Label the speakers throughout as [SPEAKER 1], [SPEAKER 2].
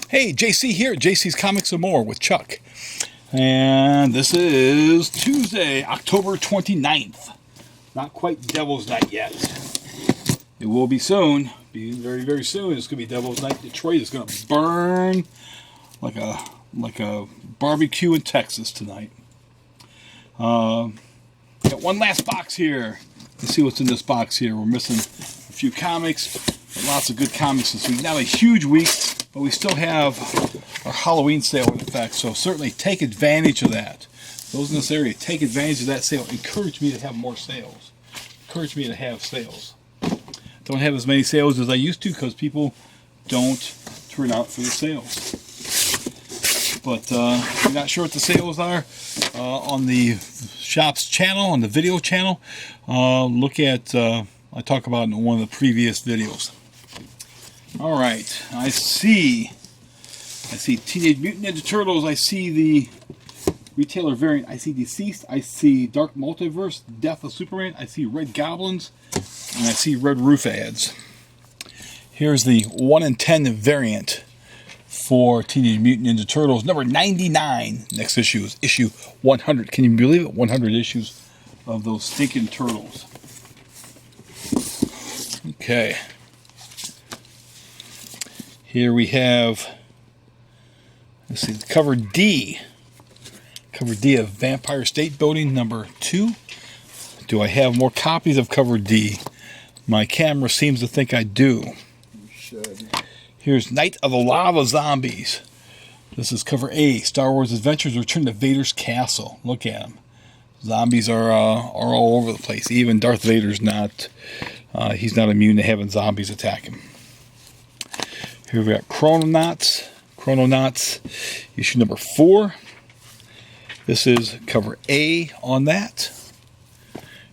[SPEAKER 1] Hey, JC here at JC's Comics and More with Chuck. And this is Tuesday, October 29th. Not quite Devil's Night yet. It will be soon. Be very, very soon. It's going to be Devil's Night. Detroit is going to burn like a barbecue in Texas tonight. Got one last box here. Let's see what's in this box here. We're missing a few comics. Lots of good comics this week. Not a huge week, but we still have our Halloween sale in effect, so certainly take advantage of that. Those in this area, take advantage of that sale. Encourage me to have more sales. Encourage me to have sales. Don't have as many sales as I used to because people don't turn out for the sales. But if you're not sure what the sales are, on the shop's channel, on the video channel, look at, I talk about in one of the previous videos. All right, I see Teenage Mutant Ninja Turtles. I see the retailer variant. I see DCeased. I see Dark Multiverse, Death of Superman. I see Red Goblins, and I see Red Roof ads. Here's the 1 in 10 variant for Teenage Mutant Ninja Turtles, number 99. Next issue is issue 100. Can you believe it? 100 issues of those stinking turtles. Okay. Here we have, let's see, cover D. Cover D of Vampire State Building number 2. Do I have more copies of cover D? My camera seems to think I do.
[SPEAKER 2] You should.
[SPEAKER 1] Here's Night of the Lava Zombies. This is cover A. Star Wars Adventures Return to Vader's Castle. Look at them. Zombies are all over the place. Even Darth Vader's not. He's not immune to having zombies attack him. Here we got Cronuts. Cronuts, issue number 4. This is cover A on that.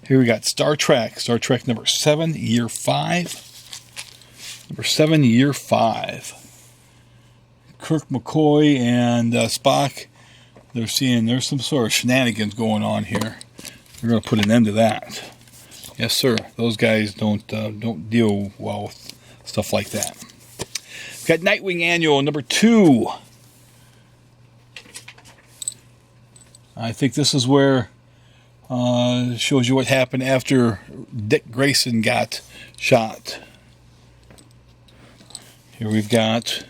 [SPEAKER 1] Here we got Star Trek. Star Trek number 7, year 5. Number 7, year 5. Kirk, McCoy, and Spock. They're seeing there's some sort of shenanigans going on here. They're going to put an end to that. Yes, sir. Those guys don't deal well with stuff like that. We've got Nightwing Annual number 2. I think this is where it shows you what happened after Dick Grayson got shot. Here we've got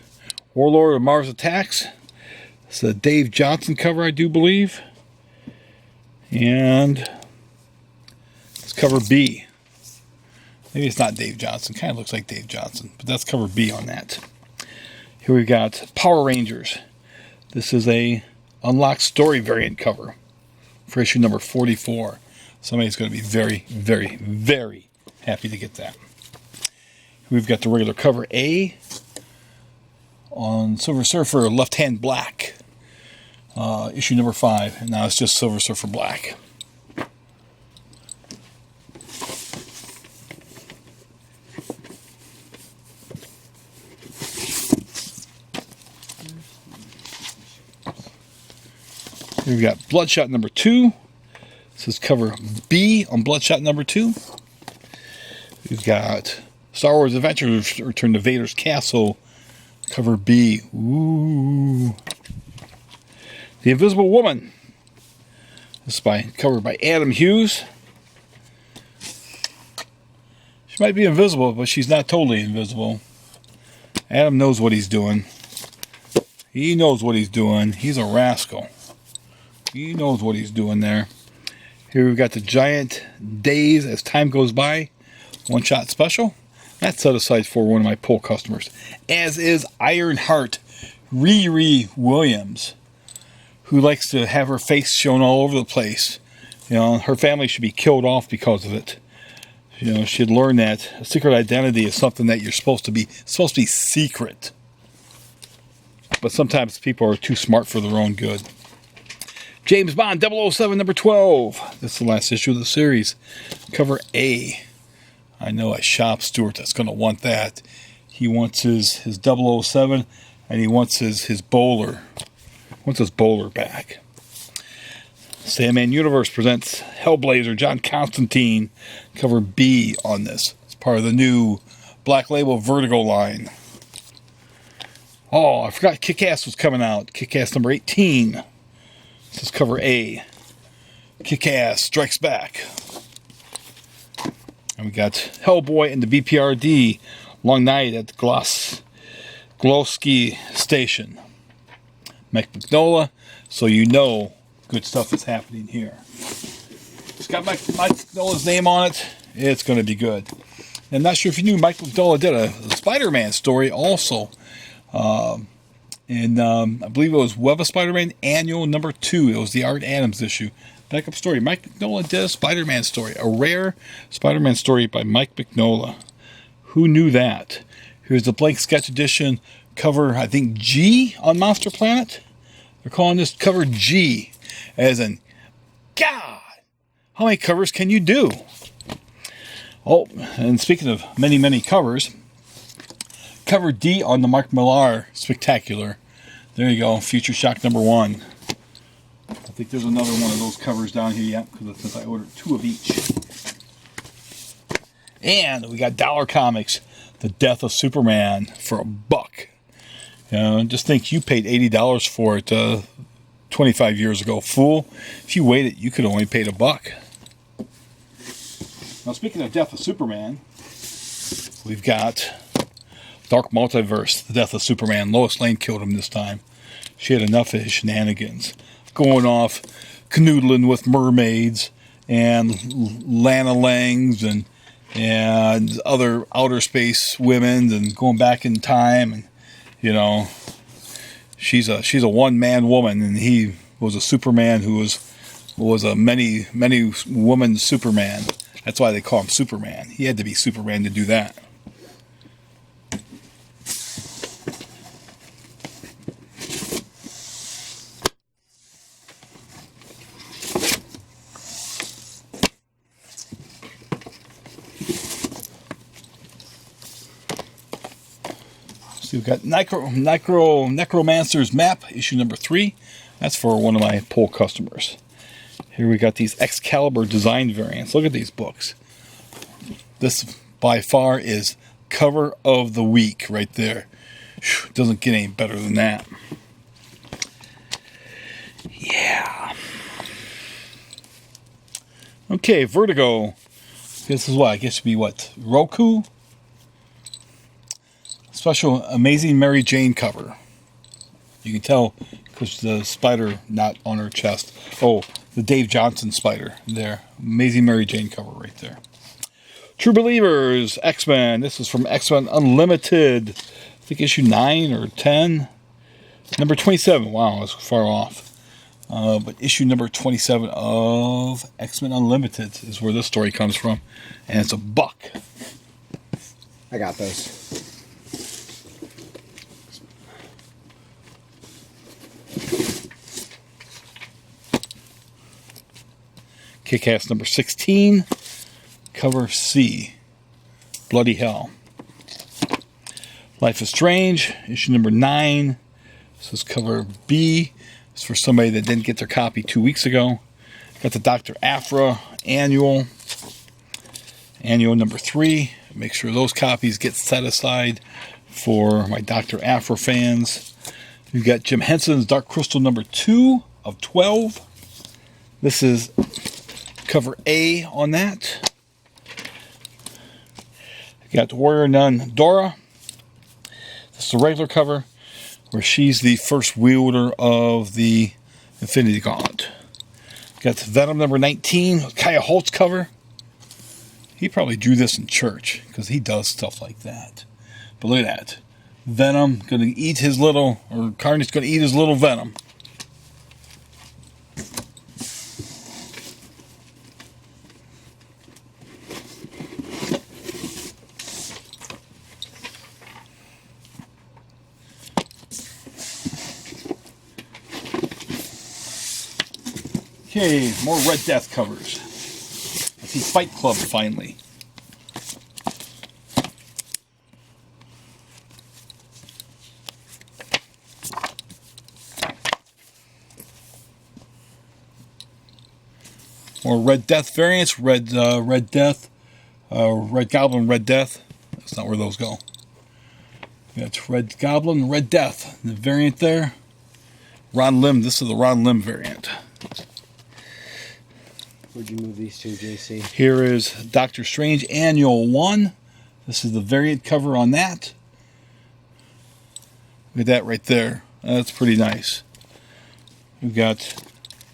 [SPEAKER 1] Warlord of Mars Attacks. It's a Dave Johnson cover, I do believe. And it's cover B. Maybe it's not Dave Johnson. Kind of looks like Dave Johnson, but that's cover B on that. Here we've got Power Rangers. This is a unlocked story variant cover for issue number 44. Somebody's going to be very, very, very happy to get that. We've got the regular cover A on Silver Surfer Left Hand Black. Issue number 5. And now it's just Silver Surfer Black. Here we got Bloodshot number 2. This is cover B on Bloodshot number 2. We've got Star Wars Adventures Return to Vader's Castle, cover B. Ooh. The Invisible Woman. This is covered by Adam Hughes. She might be invisible, but she's not totally invisible. Adam knows what he's doing. He knows what he's doing. He's a rascal. He knows what he's doing there. Here we've got the Giant Days as Time Goes By one-shot special. That's set aside for one of my pull customers. As is Ironheart Riri Williams, who likes to have her face shown all over the place. You know, her family should be killed off because of it. You know, she'd learn that a secret identity is something that you're supposed to be secret. But sometimes people are too smart for their own good. James Bond 007 number 12. This is the last issue of the series. Cover A. I know a shop steward that's going to want that. He wants his 007 and he wants his bowler. Wants his bowler back. Sandman Universe presents Hellblazer John Constantine. Cover B on this. It's part of the new Black Label Vertigo line. Oh, I forgot Kick-Ass was coming out. Kick-Ass number 18. This is cover A. Kick-Ass Strikes Back. And we got Hellboy and the BPRD. Long night at the Glowski Station. Mike Mignola, so you know good stuff is happening here. It's got Mike Mignola's name on it. It's going to be good. I'm not sure if you knew Mike Mignola did a Spider-Man story also. And I believe it was Web of Spider-Man Annual number 2. It was the Art Adams issue. Backup story. Mike Mignola did a Spider-Man story. A rare Spider-Man story by Mike Mignola. Who knew that? Here's the blank sketch edition cover, I think, G on Monster Planet. They're calling this cover G. As in, God, how many covers can you do? Oh, and speaking of many, many covers, cover D on the Mark Millar Spectacular. There you go, Future Shock number 1. I think there's another one of those covers down here yet, because I ordered 2 of each. And we got Dollar Comics, The Death of Superman for $1. You know, just think you paid $80 for it 25 years ago, fool. If you waited, you could have only paid $1. Now, speaking of Death of Superman, we've got Dark Multiverse, The Death of Superman. Lois Lane killed him this time. She had enough of his shenanigans. Going off, canoodling with mermaids and Lana Langs and other outer space women and going back in time. And, you know, she's a one-man woman, and he was a Superman who was a many woman Superman. That's why they call him Superman. He had to be Superman to do that. So we've got Necromancer's Map, issue number 3. That's for one of my poll customers. Here we got these Excalibur design variants. Look at these books. This by far is cover of the week right there. Doesn't get any better than that. Yeah. Okay, Vertigo. This is what I guess should be what? Roku? Special Amazing Mary Jane cover. You can tell because the spider not on her chest. Oh, the Dave Johnson spider there. Amazing Mary Jane cover right there. True Believers, X-Men. This is from X-Men Unlimited. I think issue 9 or 10. Number 27. Wow, I was far off. But issue number 27 of X-Men Unlimited is where this story comes from. And it's $1.
[SPEAKER 2] I got those.
[SPEAKER 1] Kick-Ass number 16, cover C, Bloody Hell. Life is Strange, issue number 9. This is cover B. It's for somebody that didn't get their copy 2 weeks ago. Got the Dr. Aphra Annual number 3. Make sure those copies get set aside for my Dr. Aphra fans. We've got Jim Henson's Dark Crystal number 2 of 12. This is cover A on that. We got Warrior Nun Dora. This is the regular cover where she's the first wielder of the Infinity Gauntlet. Got Venom number 19, Kaya Holtz cover. He probably drew this in church because he does stuff like that. But look at that. Venom gonna eat his little, or Carnage gonna eat his little Venom. Okay, more Red Death covers. I see Fight Club finally. More Red Death variants. Red Death, Red Goblin, Red Death. That's not where those go. That's Red Goblin, Red Death, the variant there. Ron Lim, this is the Ron Lim variant.
[SPEAKER 2] Where'd you move these to, JC?
[SPEAKER 1] Here is Doctor Strange Annual 1. This is the variant cover on that. Look at that right there. That's pretty nice. We've got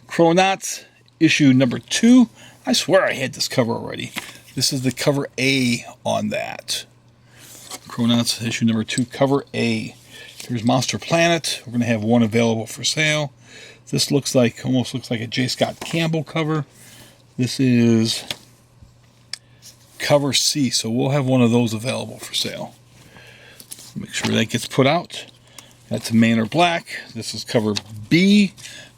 [SPEAKER 1] Cronuts, issue number 2. I swear I had this cover already. This is the cover A on that. Cronuts, issue number 2, cover A. Here's Monster Planet. We're going to have one available for sale. This almost looks like a J. Scott Campbell cover. This is cover C, so we'll have one of those available for sale. Make sure that gets put out. That's Manor Black. This is cover B.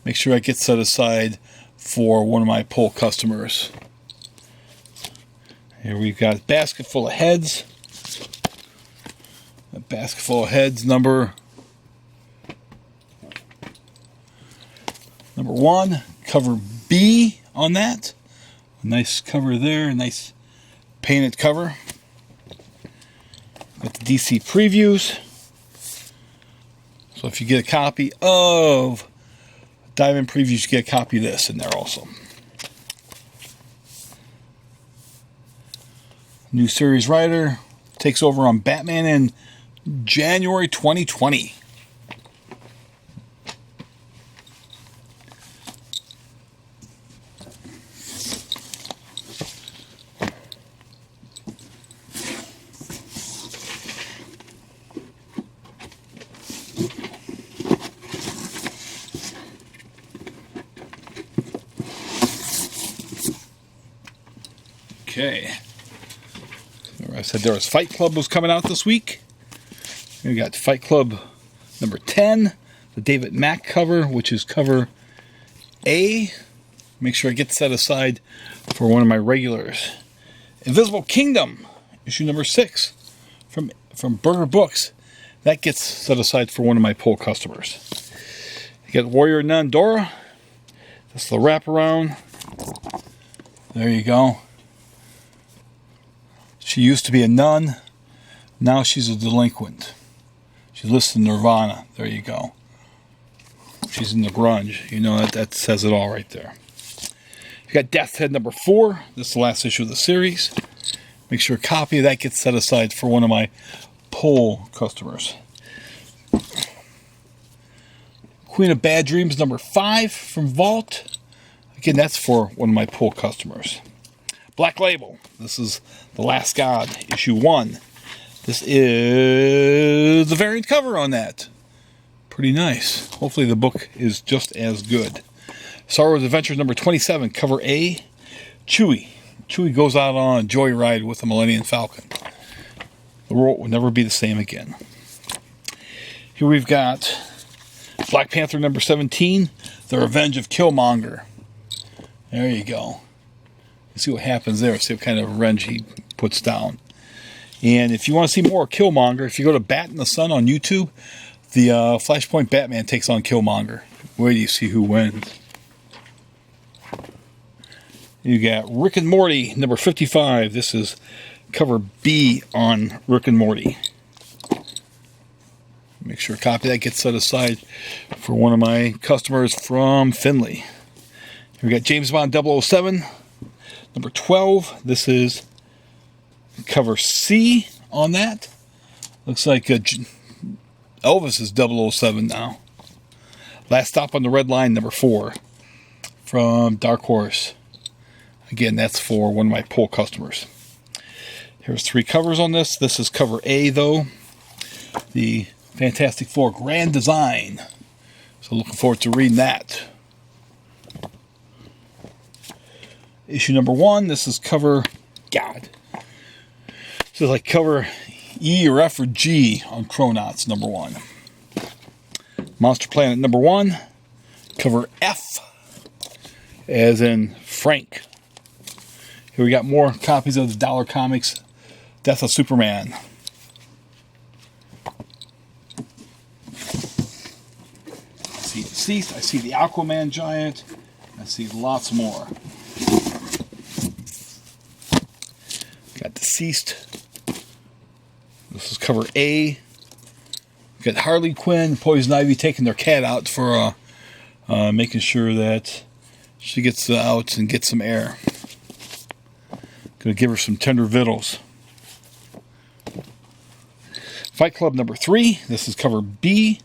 [SPEAKER 1] Make sure that gets set aside for one of my poll customers. Here we've got a basket full of heads. A basket full of heads, number 1, cover B on that. A nice cover there, a nice painted cover. Got the DC previews. So if you get a copy of Diamond Previews, you get a copy of this in there also. New series writer takes over on Batman in January 2020. Okay. I said there was Fight Club was coming out this week. We got Fight Club number 10, the David Mack cover, which is cover A. Make sure I get set aside for one of my regulars. Invisible Kingdom, issue number 6 from Burger Books. That gets set aside for one of my poll customers. You got Warrior Nun Dora. That's the wraparound. There you go. She used to be a nun. Now she's a delinquent. She's listed in Nirvana. There you go. She's in the grunge. You know, that says it all right there. You got Death's Head number 4. This is the last issue of the series. Make sure a copy of that gets set aside for one of my poll customers. Queen of Bad Dreams number 5 from Vault. Again, that's for one of my poll customers. Black Label. This is The Last God, issue 1. This is the variant cover on that. Pretty nice. Hopefully the book is just as good. Star Wars Adventures number 27, cover A. Chewie. Chewie goes out on a joyride with the Millennium Falcon. The world will never be the same again. Here we've got Black Panther number 17, The Revenge of Killmonger. There you go. See what happens there. See what kind of revenge he puts down. And if you want to see more Killmonger, if you go to Bat in the Sun on YouTube, the Flashpoint Batman takes on Killmonger. Where do you see who wins? You got Rick and Morty, number 55. This is cover B on Rick and Morty. Make sure a copy of that gets set aside for one of my customers from Finley. We got James Bond 007. Number 12, this is cover C on that. Looks like Elvis is 007 now. Last Stop on the Red Line, number 4 from Dark Horse. Again, that's for one of my poll customers. Here's 3 covers on this. This is cover A, though. The Fantastic Four Grand Design. So looking forward to reading that. Issue number 1, this is cover, this is like cover E or F or G on Cronuts, number 1. Monster Planet number 1, cover F, as in Frank. Here we got more copies of the Dollar Comics Death of Superman. I see DCeased, I see the Aquaman Giant, I see lots more. Got DCeased. This is cover A. Got Harley Quinn, Poison Ivy taking their cat out for making sure that she gets out and gets some air. Gonna give her some tender victuals. Fight Club number 3. This is cover B.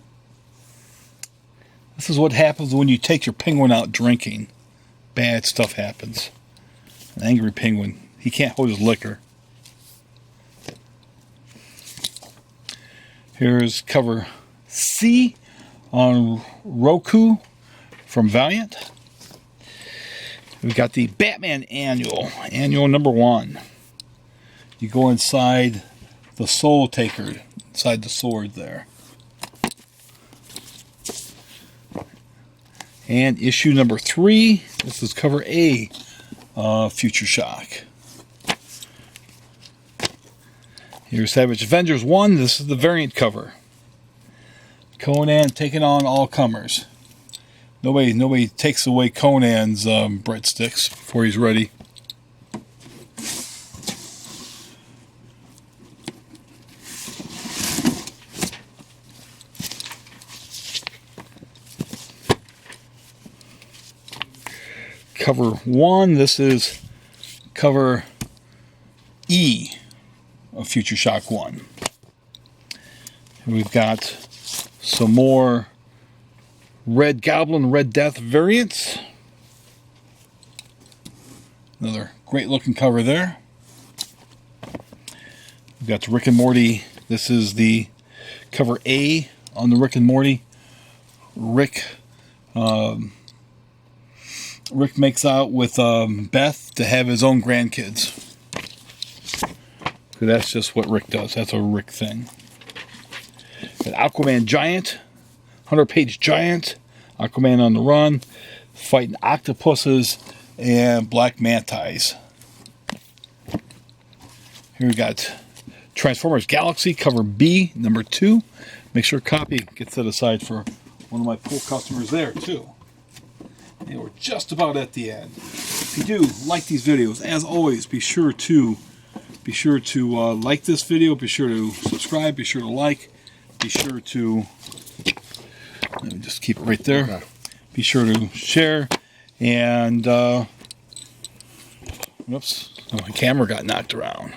[SPEAKER 1] This is what happens when you take your penguin out drinking. Bad stuff happens. An angry penguin. He can't hold his liquor. Here's cover C on Roku from Valiant. We've got the Batman Annual. Annual number 1. You go inside the Soul Taker. Inside the sword there. And issue number 3. This is cover A. Future Shock. Here's Savage Avengers 1. This is the variant cover. Conan taking on all comers. Nobody takes away Conan's breadsticks before he's ready. Cover 1. This is cover E of Future Shock 1. And we've got some more Red Goblin, Red Death variants. Another great looking cover there. We've got the Rick and Morty. This is the cover A on the Rick and Morty. Rick makes out with Beth to have his own grandkids. That's just what Rick does. That's a Rick thing. An Aquaman Giant, 100-page giant. Aquaman on the run, fighting octopuses and black mantis. Here we got Transformers Galaxy, cover B, number 2. Make sure a copy gets set aside for one of my pool customers there, too. And we're just about at the end. If you do like these videos, as always, be sure to like this video. Be sure to subscribe. Be sure to like. Be sure to, let me just keep it right there. Okay. Be sure to share. And whoops, oh, my camera got knocked around.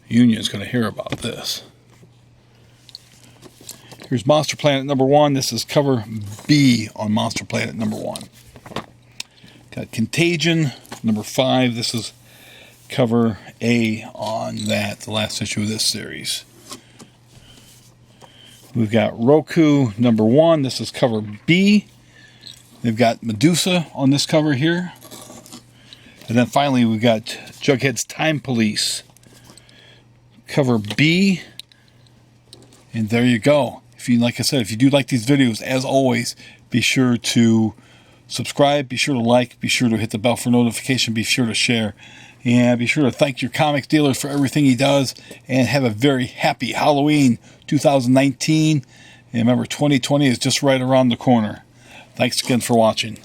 [SPEAKER 1] Union's going to hear about this. Here's Monster Planet number 1. This is cover B on Monster Planet number 1. Got Contagion number 5. This is cover A on that, the last issue of this series. We've got Roku number 1. This is cover B. They've got Medusa on this cover here. And then finally we've got Jughead's Time Police. Cover B. And there you go. If you, like I said, if you do like these videos, as always, be sure to subscribe, be sure to like, be sure to hit the bell for notification, be sure to share, and be sure to thank your comics dealer for everything he does, and have a very happy Halloween 2019. And remember, 2020 is just right around the corner. Thanks again for watching.